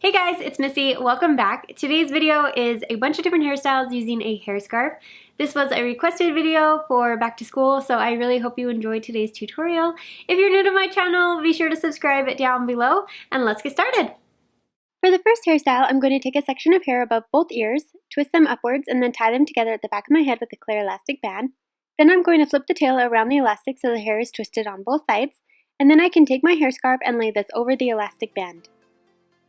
Hey guys, it's Missy. Welcome back. Today's video is a bunch of different hairstyles using a hair scarf. This was a requested video for back to school, so I really hope you enjoyed today's tutorial. If you're new to my channel, be sure to subscribe down below, and let's get started. For the first hairstyle, I'm going to take a section of hair above both ears, twist them upwards, and then tie them together at the back of my head with a clear elastic band. Then I'm going to flip the tail around the elastic so the hair is twisted on both sides, and then I can take my hair scarf and lay this over the elastic band.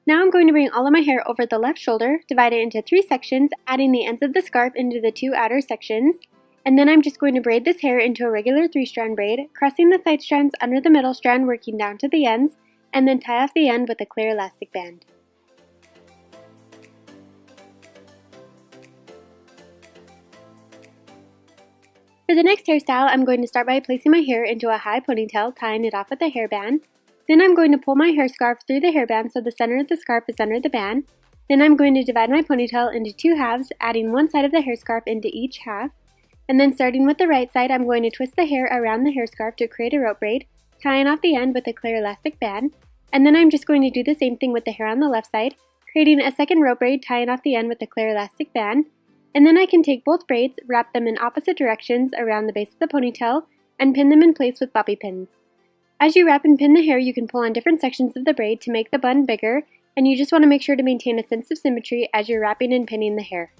Now I'm going to bring all of my hair over the left shoulder, divide it into 3 sections, adding the ends of the scarf into the 2 outer sections, and then I'm just going to braid this hair into a regular 3-strand braid, crossing the side strands under the middle strand, working down to the ends, and then tie off the end with a clear elastic band. For the next hairstyle, I'm going to start by placing my hair into a high ponytail, tying it off with a hairband. Then I'm going to pull my hair scarf through the hairband so the center of the scarf is under the band. Then I'm going to divide my ponytail into 2 halves, adding one side of the hair scarf into each half. And then starting with the right side, I'm going to twist the hair around the hair scarf to create a rope braid, tying off the end with a clear elastic band. And then I'm just going to do the same thing with the hair on the left side, creating a second rope braid, tying off the end with a clear elastic band. And then I can take both braids, wrap them in opposite directions around the base of the ponytail, and pin them in place with bobby pins. As you wrap and pin the hair, you can pull on different sections of the braid to make the bun bigger, and you just want to make sure to maintain a sense of symmetry as you're wrapping and pinning the hair.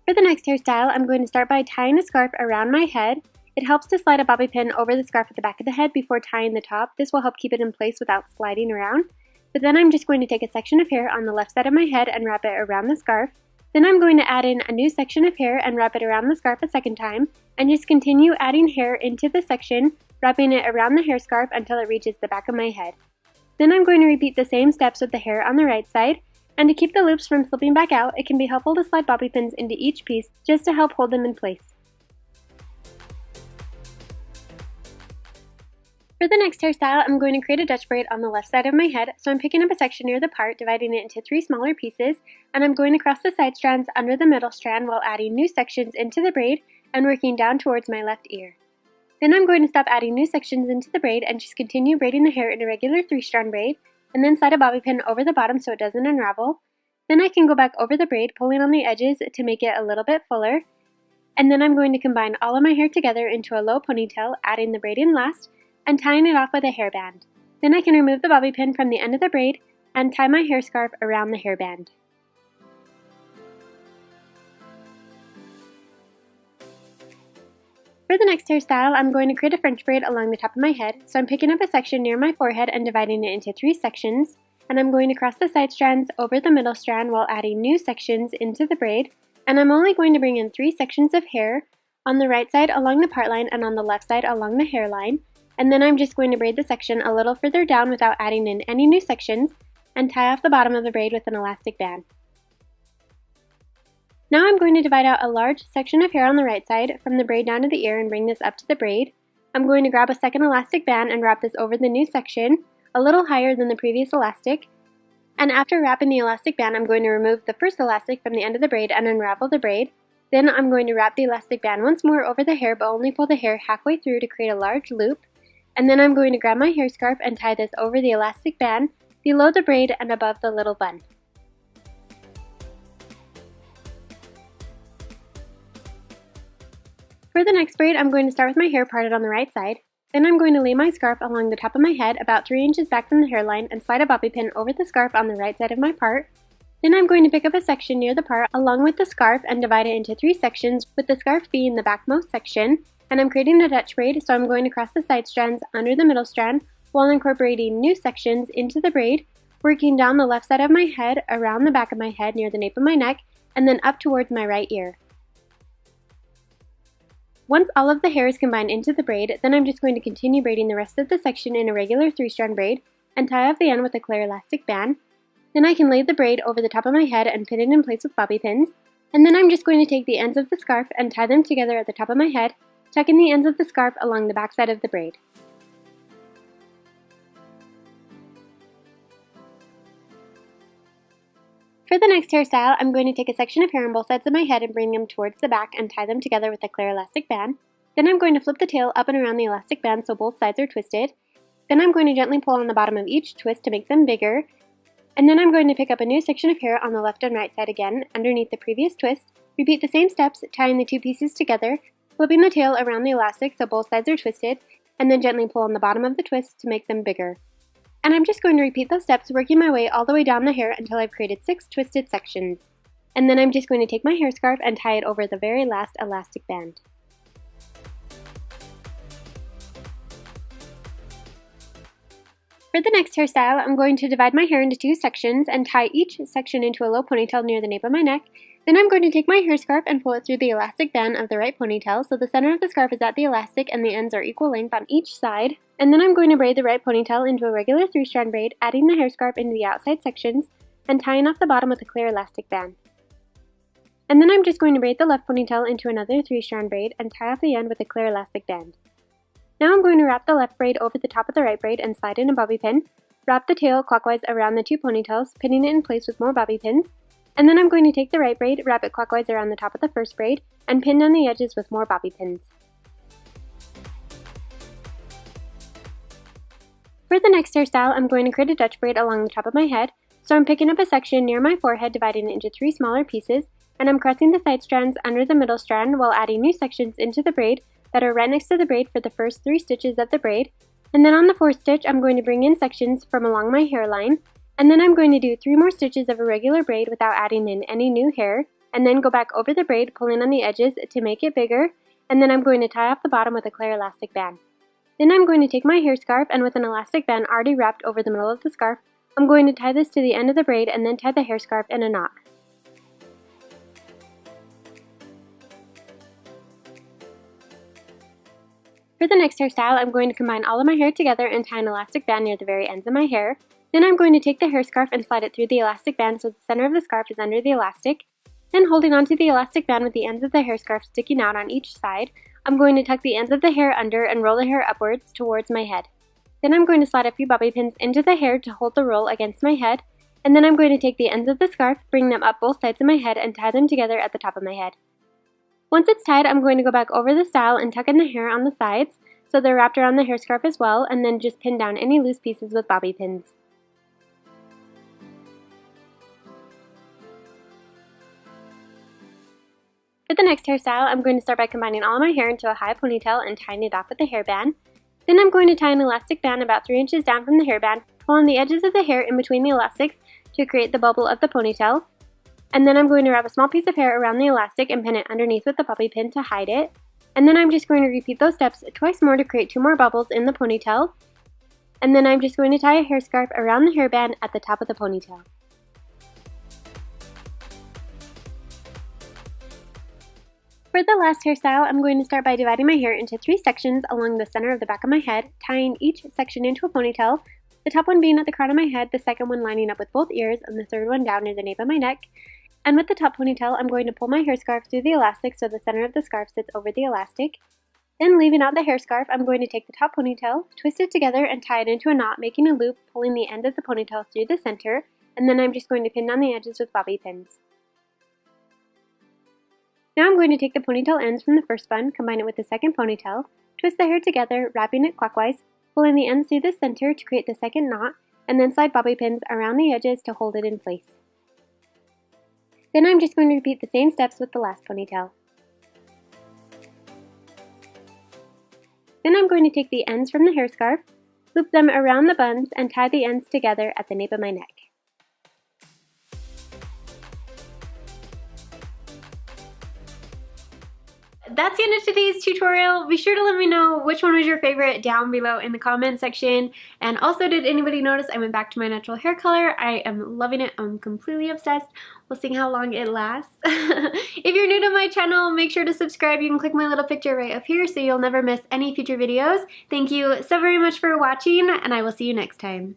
For the next hairstyle, I'm going to start by tying a scarf around my head. It helps to slide a bobby pin over the scarf at the back of the head before tying the top. This will help keep it in place without sliding around. But then I'm just going to take a section of hair on the left side of my head and wrap it around the scarf. Then I'm going to add in a new section of hair and wrap it around the scarf a second time, and just continue adding hair into the section, wrapping it around the hair scarf until it reaches the back of my head. Then I'm going to repeat the same steps with the hair on the right side, and to keep the loops from slipping back out, it can be helpful to slide bobby pins into each piece just to help hold them in place. For the next hairstyle, I'm going to create a Dutch braid on the left side of my head, so I'm picking up a section near the part, dividing it into 3 smaller pieces, and I'm going to cross the side strands under the middle strand while adding new sections into the braid and working down towards my left ear. Then I'm going to stop adding new sections into the braid and just continue braiding the hair in a regular 3-strand braid, and then slide a bobby pin over the bottom so it doesn't unravel. Then I can go back over the braid, pulling on the edges to make it a little bit fuller, and then I'm going to combine all of my hair together into a low ponytail, adding the braid in last, and tying it off with a hairband. Then I can remove the bobby pin from the end of the braid and tie my hair scarf around the hairband. For the next hairstyle, I'm going to create a French braid along the top of my head, so I'm picking up a section near my forehead and dividing it into 3 sections, and I'm going to cross the side strands over the middle strand while adding new sections into the braid, and I'm only going to bring in 3 sections of hair, on the right side along the part line and on the left side along the hairline. And then I'm just going to braid the section a little further down without adding in any new sections, and tie off the bottom of the braid with an elastic band. Now I'm going to divide out a large section of hair on the right side from the braid down to the ear and bring this up to the braid. I'm going to grab a second elastic band and wrap this over the new section, a little higher than the previous elastic. And after wrapping the elastic band, I'm going to remove the first elastic from the end of the braid and unravel the braid. Then I'm going to wrap the elastic band once more over the hair, but only pull the hair halfway through to create a large loop. And then I'm going to grab my hair scarf and tie this over the elastic band, below the braid and above the little bun. For the next braid, I'm going to start with my hair parted on the right side. Then I'm going to lay my scarf along the top of my head about 3 inches back from the hairline and slide a bobby pin over the scarf on the right side of my part. Then I'm going to pick up a section near the part along with the scarf and divide it into 3 sections, with the scarf being the backmost section. And I'm creating a Dutch braid, so I'm going to cross the side strands under the middle strand while incorporating new sections into the braid, working down the left side of my head, around the back of my head near the nape of my neck, and then up towards my right ear. Once all of the hair is combined into the braid, then I'm just going to continue braiding the rest of the section in a regular 3-strand braid and tie off the end with a clear elastic band. Then I can lay the braid over the top of my head and pin it in place with bobby pins. And then I'm just going to take the ends of the scarf and tie them together at the top of my head, tucking the ends of the scarf along the back side of the braid. For the next hairstyle, I'm going to take a section of hair on both sides of my head and bring them towards the back and tie them together with a clear elastic band. Then I'm going to flip the tail up and around the elastic band so both sides are twisted. Then I'm going to gently pull on the bottom of each twist to make them bigger. And then I'm going to pick up a new section of hair on the left and right side again, underneath the previous twist. Repeat the same steps, tying the two pieces together, flipping the tail around the elastic so both sides are twisted, and then gently pull on the bottom of the twist to make them bigger. And I'm just going to repeat those steps, working my way all the way down the hair until I've created 6 twisted sections. And then I'm just going to take my hair scarf and tie it over the very last elastic band. For the next hairstyle, I'm going to divide my hair into 2 sections and tie each section into a low ponytail near the nape of my neck. Then I'm going to take my hair scarf and pull it through the elastic band of the right ponytail so the center of the scarf is at the elastic and the ends are equal length on each side. And then I'm going to braid the right ponytail into a regular 3-strand braid, adding the hair scarf into the outside sections and tying off the bottom with a clear elastic band. And then I'm just going to braid the left ponytail into another 3-strand braid and tie off the end with a clear elastic band. Now I'm going to wrap the left braid over the top of the right braid and slide in a bobby pin. Wrap the tail clockwise around the 2 ponytails, pinning it in place with more bobby pins. And then I'm going to take the right braid, wrap it clockwise around the top of the first braid, and pin down the edges with more bobby pins. For the next hairstyle, I'm going to create a Dutch braid along the top of my head. So I'm picking up a section near my forehead, dividing it into 3 smaller pieces, and I'm crossing the side strands under the middle strand while adding new sections into the braid that are right next to the braid for the first 3 stitches of the braid. And then on the 4th stitch, I'm going to bring in sections from along my hairline, and then I'm going to do 3 more stitches of a regular braid without adding in any new hair, and then go back over the braid, pulling on the edges to make it bigger, and then I'm going to tie off the bottom with a clear elastic band. Then I'm going to take my hair scarf, and with an elastic band already wrapped over the middle of the scarf, I'm going to tie this to the end of the braid and then tie the hair scarf in a knot. For the next hairstyle, I'm going to combine all of my hair together and tie an elastic band near the very ends of my hair. Then I'm going to take the hair scarf and slide it through the elastic band so the center of the scarf is under the elastic. Then holding onto the elastic band with the ends of the hair scarf sticking out on each side, I'm going to tuck the ends of the hair under and roll the hair upwards towards my head. Then I'm going to slide a few bobby pins into the hair to hold the roll against my head, and then I'm going to take the ends of the scarf, bring them up both sides of my head, and tie them together at the top of my head. Once it's tied, I'm going to go back over the style and tuck in the hair on the sides so they're wrapped around the hair scarf as well, and then just pin down any loose pieces with bobby pins. For the next hairstyle, I'm going to start by combining all of my hair into a high ponytail and tying it off with a hairband. Then I'm going to tie an elastic band about 3 inches down from the hairband, pull on the edges of the hair in between the elastics to create the bubble of the ponytail. And then I'm going to wrap a small piece of hair around the elastic and pin it underneath with the bobby pin to hide it. And then I'm just going to repeat those steps twice more to create 2 more bubbles in the ponytail. And then I'm just going to tie a hair scarf around the hairband at the top of the ponytail. For the last hairstyle, I'm going to start by dividing my hair into 3 sections along the center of the back of my head, tying each section into a ponytail, the top one being at the crown of my head, the second one lining up with both ears, and the third one down near the nape of my neck. And with the top ponytail, I'm going to pull my hair scarf through the elastic so the center of the scarf sits over the elastic. Then leaving out the hair scarf, I'm going to take the top ponytail, twist it together, and tie it into a knot, making a loop, pulling the end of the ponytail through the center, and then I'm just going to pin down the edges with bobby pins. Now I'm going to take the ponytail ends from the first bun, combine it with the second ponytail, twist the hair together, wrapping it clockwise, pulling the ends through the center to create the second knot, and then slide bobby pins around the edges to hold it in place. Then I'm just going to repeat the same steps with the last ponytail. Then I'm going to take the ends from the hair scarf, loop them around the buns, and tie the ends together at the nape of my neck. That's the end of today's tutorial. Be sure to let me know which one was your favorite down below in the comment section. And also, did anybody notice I went back to my natural hair color? I am loving it. I'm completely obsessed. We'll see how long it lasts. If you're new to my channel, make sure to subscribe. You can click my little picture right up here so you'll never miss any future videos. Thank you so very much for watching, and I will see you next time.